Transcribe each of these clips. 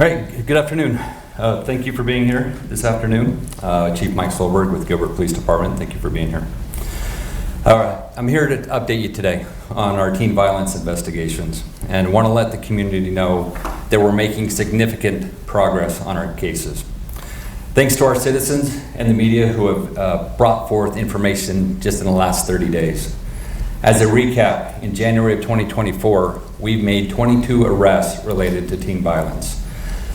All right, good afternoon. Thank you for being here this afternoon. Chief Mike Soelberg with Gilbert Police Department. Thank you for being here. All right, I'm here to update you today on our teen violence investigations and want to let the community know that we're making significant progress on our cases. Thanks to our citizens and the media who have brought forth information just in the last 30 days. As a recap, in January of 2024, we've made 22 arrests related to teen violence.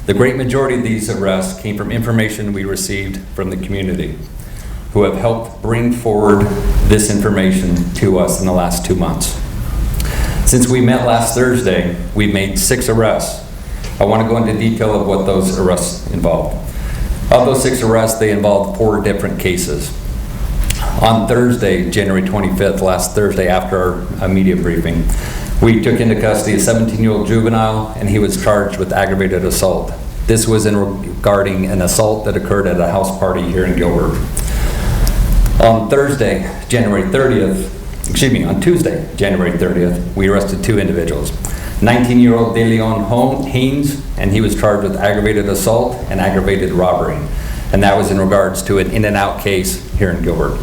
The great majority of these arrests came from information we received from the community, who have helped bring forward this information to us in the last 2 months. Since we met last Thursday, we've made 6 arrests. I want to go into detail of what those arrests involved. Of those 6 arrests, they involved 4 different cases. On Thursday, January 25th, last Thursday after our media briefing, we took into custody a 17-year-old juvenile, and he was charged with aggravated assault. This was regarding an assault that occurred at a house party here in Gilbert. On Tuesday, January 30th, we arrested 2 individuals. 19-year-old DeLeon Haynes, and he was charged with aggravated assault and aggravated robbery. And that was in regards to an InNOut case here in Gilbert.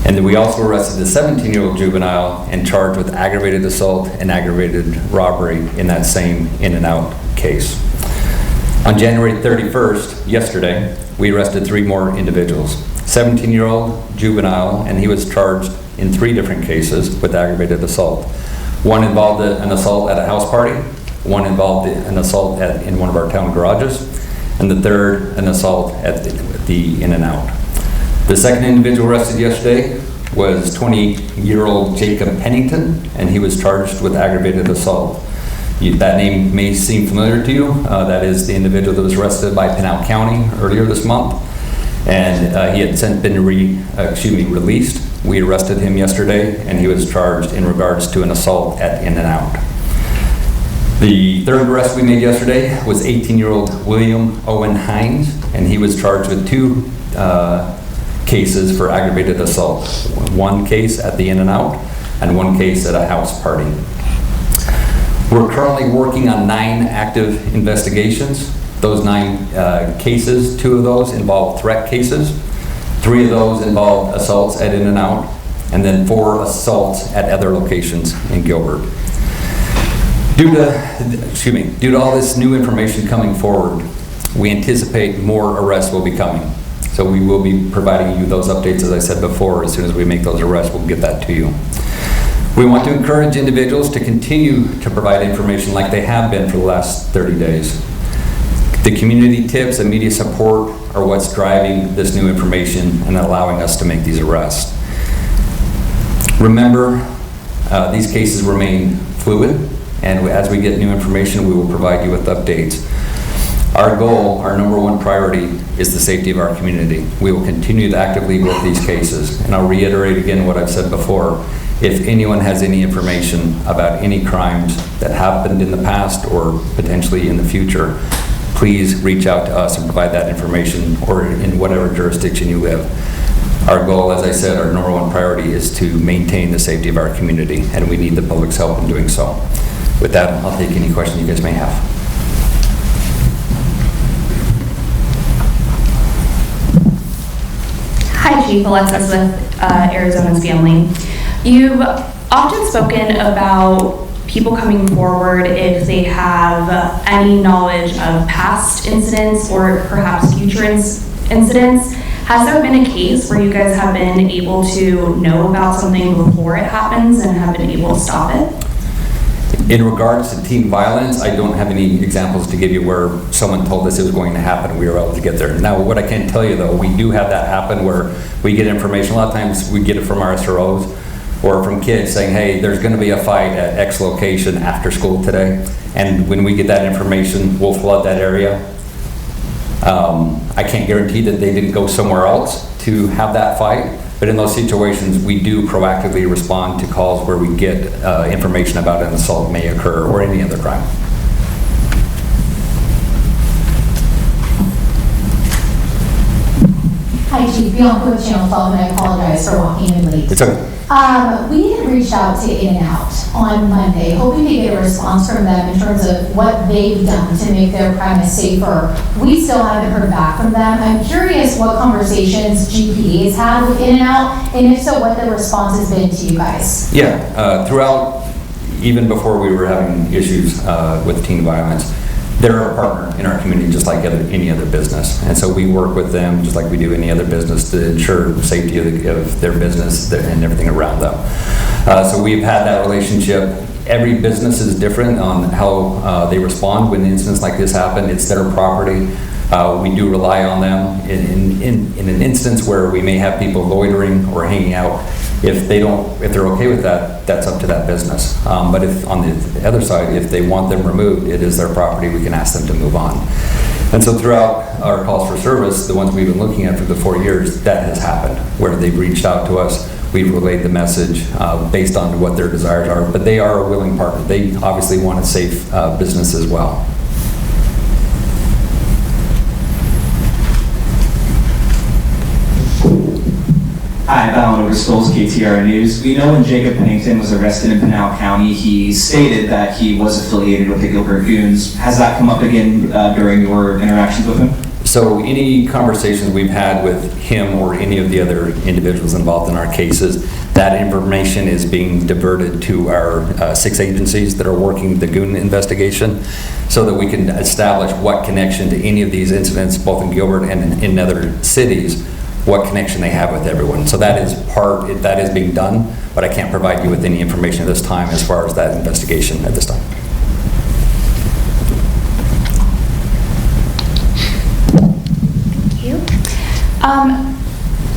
And then we also arrested a 17-year-old juvenile and charged with aggravated assault and aggravated robbery in that same InNOut case. On January 31st, yesterday, we arrested 3 more individuals. 17-year-old juvenile, and he was charged in 3 different cases with aggravated assault. One involved an assault at a house party, one involved an assault in one of our town garages, and the third, an assault at the InNOut. The second individual arrested yesterday was 20-year-old Jacob Pennington, and he was charged with aggravated assault. That name may seem familiar to you. That is the individual that was arrested by Pinal County earlier this month, and he had since been released. We arrested him yesterday, and he was charged in regards to an assault at InNOut. The third arrest we made yesterday was 18-year-old William Owen Hines, and he was charged with 2 cases for aggravated assault. 1 case at the InNOut and 1 case at a house party. We're currently working on 9 active investigations. Those 9 cases, 2 of those involve threat cases, 3 of those involve assaults at InNOut, and then 4 assaults at other locations in Gilbert. Due to all this new information coming forward, we anticipate more arrests will be coming. So we will be providing you those updates, as I said before. As soon as we make those arrests, we'll get that to you. We want to encourage individuals to continue to provide information like they have been for the last 30 days. The community tips and media support are what's driving this new information and allowing us to make these arrests. Remember, these cases remain fluid, and as we get new information, we will provide you with updates. Our goal, our #1 priority, is the safety of our community. We will continue to actively work these cases. And I'll reiterate again what I've said before. If anyone has any information about any crimes that happened in the past or potentially in the future, please reach out to us and provide that information, or in whatever jurisdiction you live. Our goal, as I said, our #1 priority is to maintain the safety of our community, and we need the public's help in doing so. With that, I'll take any questions you guys may have. Hi, Chief. Alexis with Arizona's Family. You've often spoken about people coming forward if they have any knowledge of past incidents or perhaps future incidents. Has there been a case where you guys have been able to know about something before it happens and have been able to stop it? In regards to teen violence, I don't have any examples to give you where someone told us it was going to happen and we were able to get there. Now, what I can tell you though, we do have that happen where we get information. A lot of times we get it from our SROs or from kids saying, hey, there's going to be a fight at X location after school today. And when we get that information, we'll flood that area. I can't guarantee that they didn't go somewhere else to have that fight. But in those situations, we do proactively respond to calls where we get information about an assault may occur or any other crime. Hi, Chief. Beyond Coach Channel 12, and I apologize for walking in late. It's okay. We had reached out to InNOut on Monday, hoping to get a response from them in terms of what they've done to make their premise safer. We still haven't heard back from them. I'm curious what conversations GPD has had with InNOut, and if so, what the response has been to you guys. Yeah, throughout, even before we were having issues with teen violence, they're a partner in our community just like any other business. And so we work with them just like we do any other business to ensure the safety of their business and everything around them. So we've had that relationship. Every business is different on how they respond when incidents like this happen. It's their property. We do rely on them in an instance where we may have people loitering or hanging out. If they're okay with that, that's up to that business. But if on the other side, if they want them removed, it is their property. We can ask them to move on. And so throughout our calls for service, the ones we've been looking at for the 4 years, that has happened, where they've reached out to us. We've relayed the message based on what their desires are. But they are a willing partner. They obviously want a safe business as well. Hi, Alan Overskolz, KTRA News. We know when Jacob Pennington was arrested in Pinal County, he stated that he was affiliated with the Gilbert Goons. Has that come up again during your interactions with him? So any conversations we've had with him or any of the other individuals involved in our cases, that information is being diverted to our 6 agencies that are working the goon investigation so that we can establish what connection to any of these incidents, both in Gilbert and in other cities, what connection they have with everyone. So that is being done, but I can't provide you with any information at this time as far as that investigation at this time. Thank you.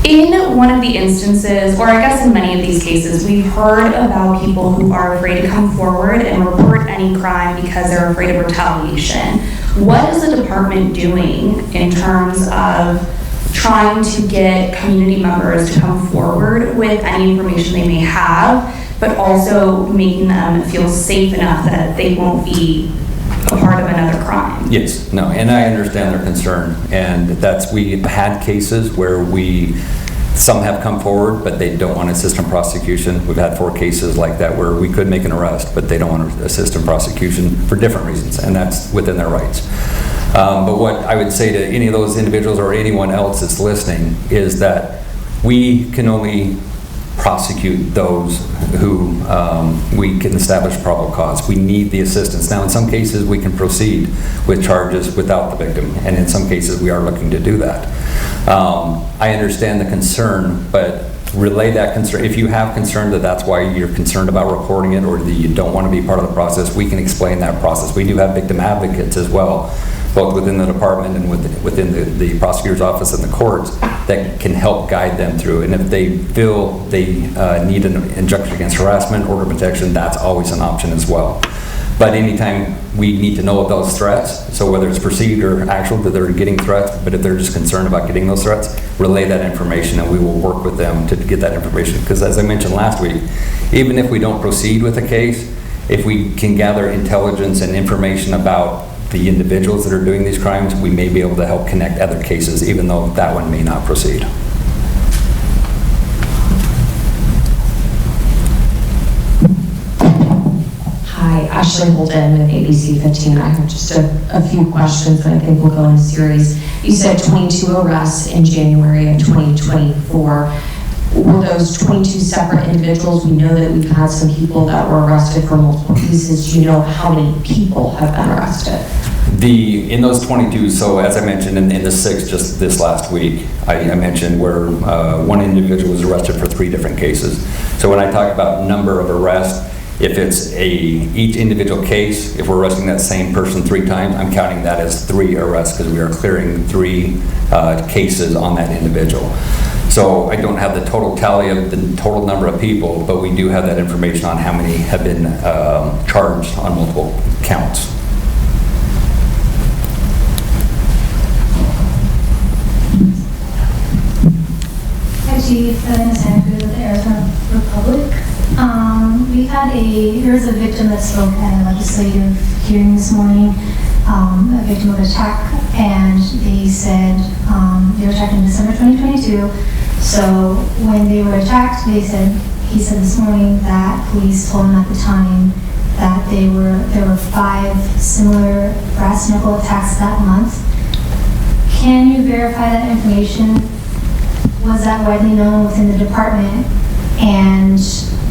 In one of the instances, or I guess in many of these cases, we've heard about people who are afraid to come forward and report any crime because they're afraid of retaliation. What is the department doing in terms of trying to get community members to come forward with any information they may have, but also making them feel safe enough that they won't be a part of another crime? Yes, no, and I understand their concern, and we've had cases where some have come forward, but they don't want to assist in prosecution. We've had 4 cases like that where we could make an arrest, but they don't want to assist in prosecution for different reasons, and that's within their rights. But what I would say to any of those individuals or anyone else that's listening is that we can only prosecute those who we can establish probable cause. We need the assistance. Now, in some cases, we can proceed with charges without the victim, and in some cases, we are looking to do that. I understand the concern, but relay that concern. If you have concern that's why you're concerned about reporting it or that you don't want to be part of the process, we can explain that process. We do have victim advocates as well, both within the department and within the prosecutor's office and the courts, that can help guide them through. And if they feel they need an injunction against harassment, order of protection, that's always an option as well. But anytime we need to know of those threats, so whether it's perceived or actual that they're getting threats, but if they're just concerned about getting those threats, relay that information and we will work with them to get that information. Because as I mentioned last week, even if we don't proceed with a case, if we can gather intelligence and information about the individuals that are doing these crimes, we may be able to help connect other cases, even though that one may not proceed. Hi, Ashley Holden with ABC 15. I have just a few questions that I think will go in series. You said 22 arrests in January of 2024. Were those 22 separate individuals? We know that we've had some people that were arrested for multiple cases. Do you know how many people have been arrested? In those 22, so as I mentioned in the 6 just this last week, I mentioned where one individual was arrested for 3 different cases. So when I talk about number of arrests, if it's each individual case, if we're arresting that same person 3 times, I'm counting that as 3 arrests because we are clearing 3 cases on that individual. So I don't have the total tally of the total number of people, but we do have that information on how many have been charged on multiple counts. Hi, Chief. My name is Andrew with the Arizona Republic. There was a victim that spoke at a legislative hearing this morning, a victim of attack, and they said they were attacked in December 2022. So when they were attacked, they said he said this morning that police told him at the time that there were 5 similar brass knuckle attacks that month. Can you verify that information? Was that widely known within the department? And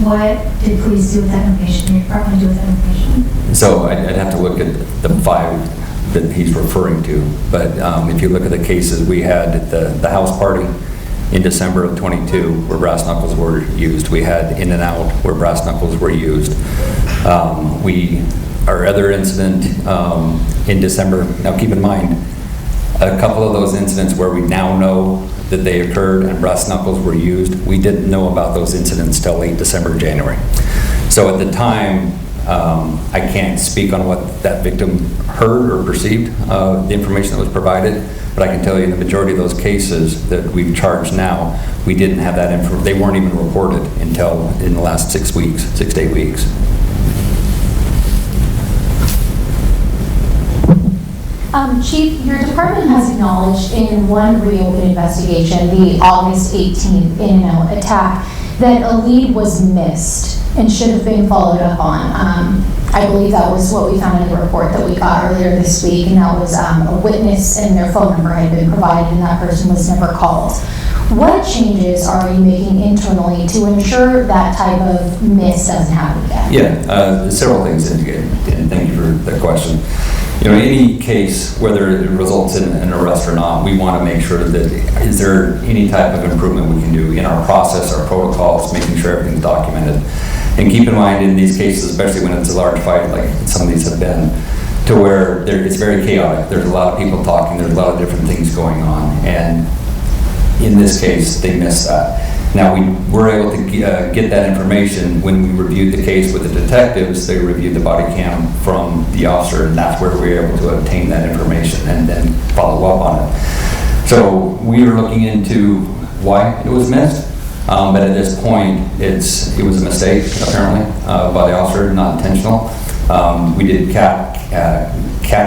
what did police do with that information, your department do with that information? So I'd have to look at the 5 that he's referring to. But if you look at the cases, we had the house party in December of 22 where brass knuckles were used. We had InNOut where brass knuckles were used. Our other incident in December, now keep in mind, a couple of those incidents where we now know that they occurred and brass knuckles were used, we didn't know about those incidents till late December, January. So at the time, I can't speak on what that victim heard or perceived, the information that was provided, but I can tell you in the majority of those cases that we've charged now, we didn't have that information. They weren't even reported until in the last 6 weeks, 6 to 8 weeks. Chief, your department has acknowledged in one reopened investigation, the August 18th InNOut attack, that a lead was missed and should have been followed up on. I believe that was what we found in the report that we got earlier this week, and that was a witness and their phone number had been provided and that person was never called. What changes are you making internally to ensure that type of miss doesn't happen again? Yeah, several things, and thank you for the question. You know, any case, whether it results in an arrest or not, we want to make sure that is there any type of improvement we can do in our process, our protocols, making sure everything's documented. And keep in mind in these cases, especially when it's a large fight like some of these have been, to where it's very chaotic. There's a lot of people talking, there's a lot of different things going on, and in this case, they missed that. Now, we were able to get that information when we reviewed the case with the detectives. They reviewed the body cam from the officer, and that's where we were able to obtain that information and then follow up on it. So we were looking into why it was missed, but at this point, it was a mistake, apparently, by the officer, not intentional. We did catch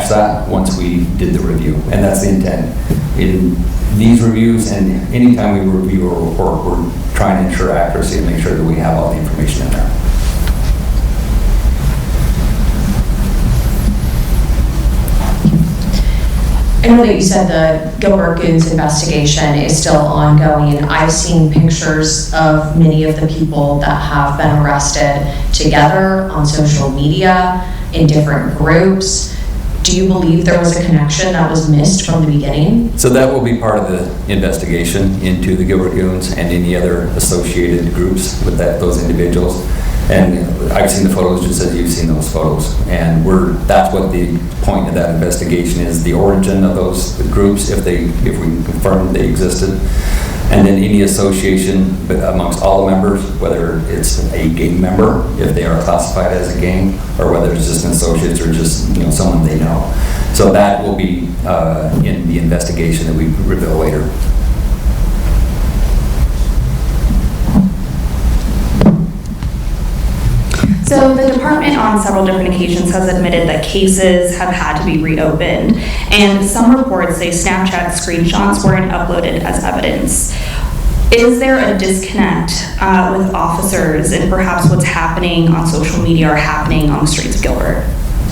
that once we did the review, and that's the intent. In these reviews, and anytime we review a report, we're trying to ensure accuracy and make sure that we have all the information in there. I know that you said the Gilbert Goons investigation is still ongoing. I've seen pictures of many of the people that have been arrested together on social media in different groups. Do you believe there was a connection that was missed from the beginning? So that will be part of the investigation into the Gilbert Goons and any other associated groups with those individuals. And I've seen the photos just as you've seen those photos. And that's what the point of that investigation is, the origin of those groups, if we confirm they existed. And then any association amongst all the members, whether it's a gang member, if they are classified as a gang, or whether it's just an associate or just someone they know. So that will be in the investigation that we reveal later. So the department on several different occasions has admitted that cases have had to be reopened, and some reports say Snapchat screenshots weren't uploaded as evidence. Is there a disconnect with officers and perhaps what's happening on social media or happening on the streets of Gilbert?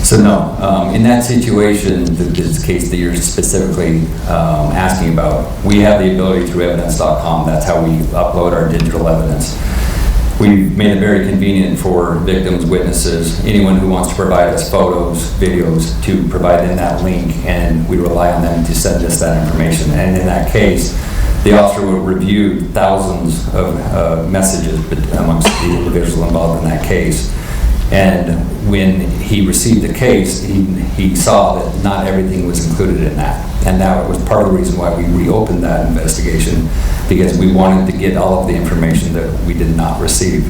So no, in that situation, this case that you're specifically asking about, we have the ability through evidence.com, that's how we upload our digital evidence. We've made it very convenient for victims, witnesses, anyone who wants to provide us photos, videos, to provide in that link, and we rely on them to send us that information. And in that case, the officer will review thousands of messages amongst the individuals involved in that case. And when he received the case, he saw that not everything was included in that. And that was part of the reason why we reopened that investigation, because we wanted to get all of the information that we did not receive.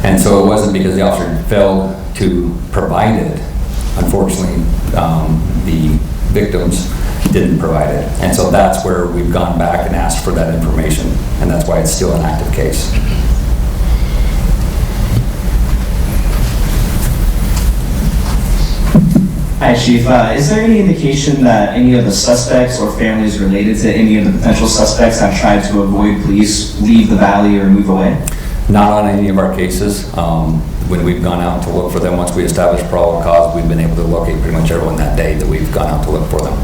And so it wasn't because the officer failed to provide it. Unfortunately, the victims didn't provide it. And so that's where we've gone back and asked for that information. And that's why it's still an active case. Hi, Chief. Is there any indication that any of the suspects or families related to any of the potential suspects have tried to avoid police, leave the valley, or move away? Not on any of our cases. When we've gone out to look for them, once we establish probable cause, we've been able to locate pretty much everyone that day that we've gone out to look for them.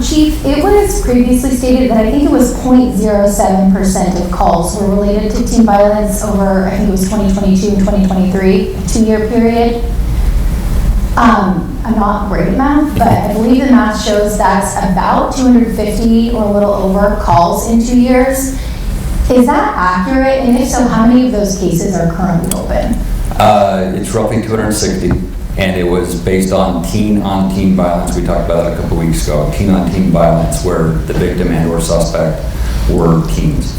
Chief, it was previously stated that I think it was 0.07% of calls were related to teen violence over, I think it was 2022 and 2023, a 2-year period. I'm not great at math, but I believe the math shows that's about 250 or a little over calls in 2 years. Is that accurate? And if so, how many of those cases are currently open? It's roughly 260, and it was based on teen-on-teen violence. We talked about that a couple weeks ago. Teen-on-teen violence where the victim and/or suspect were teens.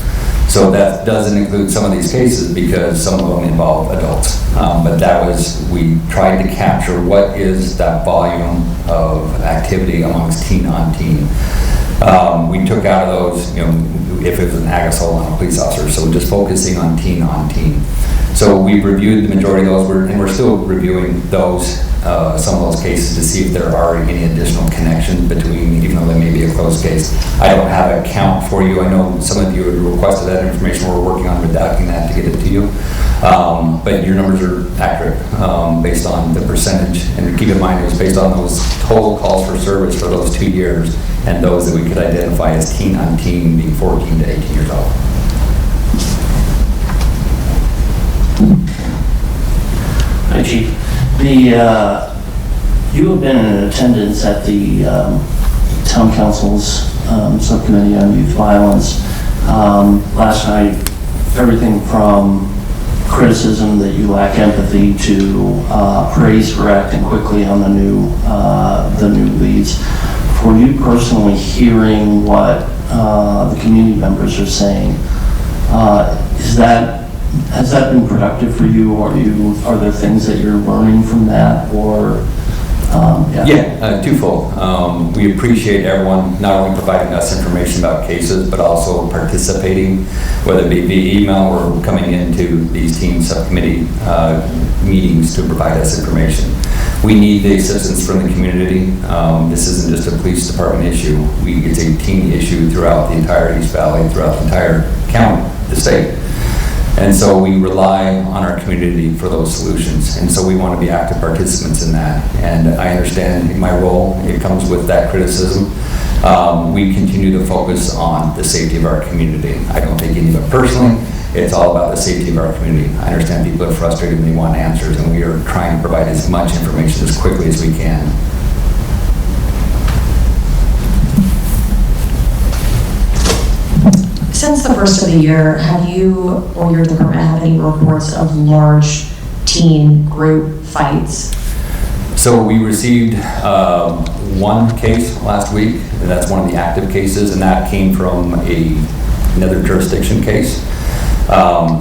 So that doesn't include some of these cases because some of them involve adults. But that was, we tried to capture what is that volume of activity amongst teen-on-teen. We took out of those, if it was an ag assault on a police officer, so just focusing on teen-on-teen. So we reviewed the majority of those, and we're still reviewing those, some of those cases to see if there are any additional connections between, even though they may be a closed case. I don't have a count for you. I know some of you had requested that information. We're working on redacting that to get it to you. But your numbers are accurate based on the percentage. And keep in mind, it was based on those total calls for service for those 2 years and those that we could identify as teen-on-teen, being 14 to 18 years old. Hi, Chief. You have been in attendance at the Town Council's Subcommittee on Youth Violence. Last night, everything from criticism that you lack empathy to praise for acting quickly on the new leads. For you personally, hearing what the community members are saying, has that been productive for you? Are there things that you're learning from that, or? Twofold. We appreciate everyone not only providing us information about cases, but also participating, whether it be via email or coming into these team subcommittee meetings to provide us information. We need the assistance from the community. This isn't just a police department issue. It's a team issue throughout the entire East Valley, throughout the entire county, the state. And so we rely on our community for those solutions. And so we want to be active participants in that. And I understand my role, it comes with that criticism. We continue to focus on the safety of our community. I don't take any of it personally. It's all about the safety of our community. I understand people are frustrated and they want answers, and we are trying to provide as much information as quickly as we can. Since the first of the year, have you or your department had any reports of large teen group fights? So we received one case last week, and that's one of the active cases, and that came from another jurisdiction case.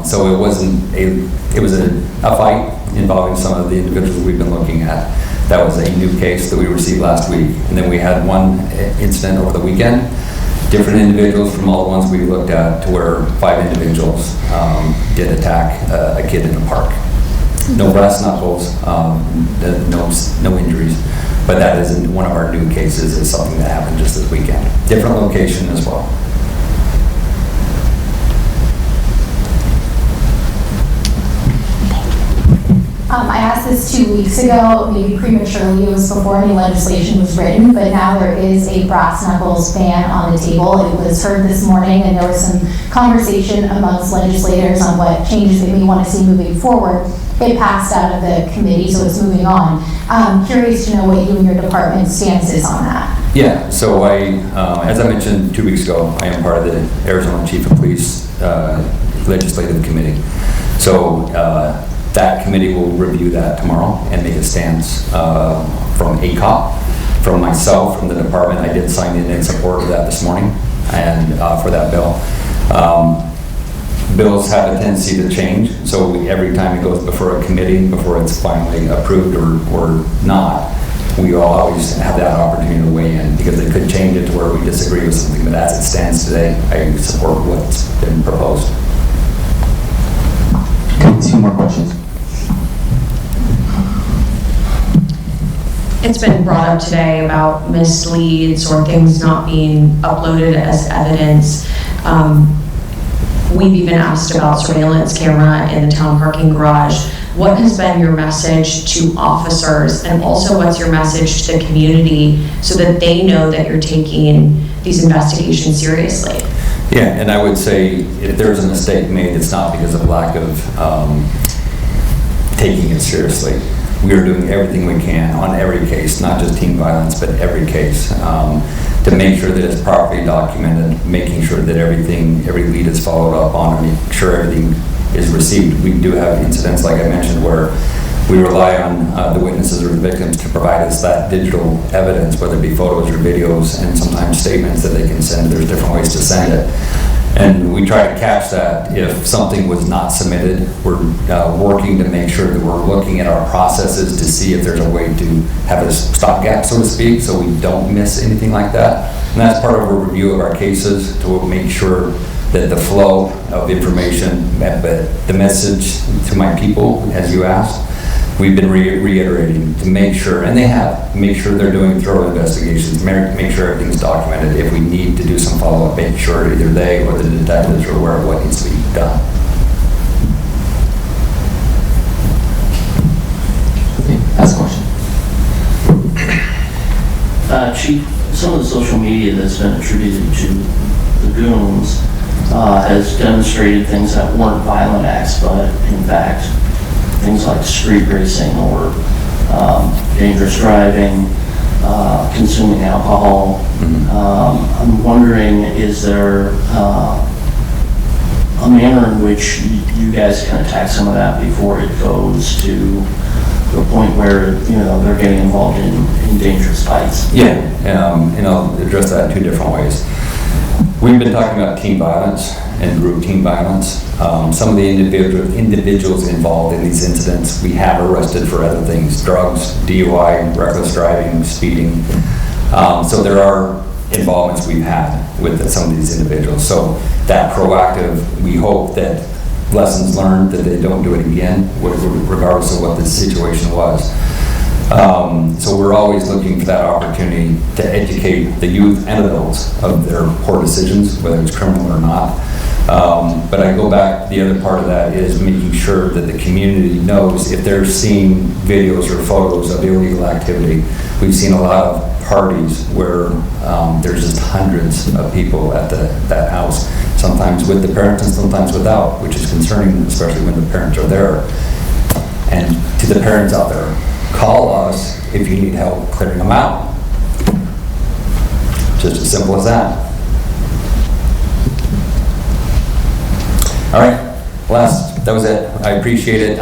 So it wasn't it was a fight involving some of the individuals we've been looking at. That was a new case that we received last week. And then we had one incident over the weekend. Different individuals from all the ones we looked at, to where 5 individuals did attack a kid in the park. No brass knuckles, no injuries, but that is one of our new cases. It's something that happened just this weekend. Different location as well. I asked this 2 weeks ago, maybe prematurely. It was before any legislation was written, but now there is a brass knuckles ban on the table. It was heard this morning, and there was some conversation amongst legislators on what changes they may want to see moving forward. It passed out of the committee, so it's moving on. I'm curious to know what you and your department's stance is on that. Yeah, so as I mentioned 2 weeks ago, I am part of the Arizona Chief of Police Legislative Committee. So that committee will review that tomorrow and make a stance from ACOP, from myself, from the department. I did sign in support of that this morning, and for that bill. Bills have a tendency to change, so every time it goes before a committee, before it's finally approved or not, we will always have that opportunity to weigh in, because it could change it to where we disagree with something. But as it stands today, I support what's been proposed. Okay, 2 more questions. It's been brought up today about misleads or things not being uploaded as evidence. We've even asked about surveillance camera in the town parking garage. What has been your message to officers, and also what's your message to the community so that they know that you're taking these investigations seriously? Yeah, and I would say if there's a mistake made, it's not because of lack of taking it seriously. We are doing everything we can on every case, not just teen violence, but every case, to make sure that it's properly documented, making sure that every lead is followed up on, and make sure everything is received. We do have incidents, like I mentioned, where we rely on the witnesses or the victims to provide us that digital evidence, whether it be photos or videos, and sometimes statements that they can send. There's different ways to send it. And we try to catch that if something was not submitted. We're working to make sure that we're looking at our processes to see if there's a way to have a stopgap, so to speak, so we don't miss anything like that. And that's part of a review of our cases to make sure that the flow of information, but the message to my people, as you asked, we've been reiterating to make sure, and they have, make sure they're doing thorough investigations, make sure everything's documented. If we need to do some follow-up, make sure either they or the detectives are aware of what needs to be done. Last question. Chief, some of the social media that's been attributed to the goons has demonstrated things that weren't violent acts, but in fact, things like street racing or dangerous driving, consuming alcohol. I'm wondering, is there a manner in which you guys can attack some of that before it goes to the point where, you know, they're getting involved in dangerous fights? Yeah, and I'll address that in two different ways. We've been talking about teen violence and group teen violence. Some of the individuals involved in these incidents, we have arrested for other things: drugs, DUI, reckless driving, speeding. So there are involvements we've had with some of these individuals. So that proactive, we hope that lessons learned, that they don't do it again, regardless of what the situation was. So we're always looking for that opportunity to educate the youth and adults of their poor decisions, whether it's criminal or not. But I go back, the other part of that is making sure that the community knows if they're seeing videos or photos of illegal activity. We've seen a lot of parties where there's just hundreds of people at that house, sometimes with the parents and sometimes without, which is concerning, especially when the parents are there. And to the parents out there, call us if you need help clearing them out. Just as simple as that. All right, that was it. I appreciate it.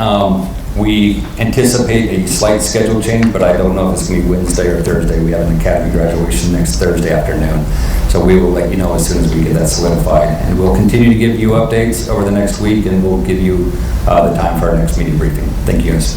We anticipate a slight schedule change, but I don't know if it's going to be Wednesday or Thursday. We have an academy graduation next Thursday afternoon. So we will let you know as soon as we get that solidified. And we'll continue to give you updates over the next week, and we'll give you the time for our next meeting briefing. Thank you, guys.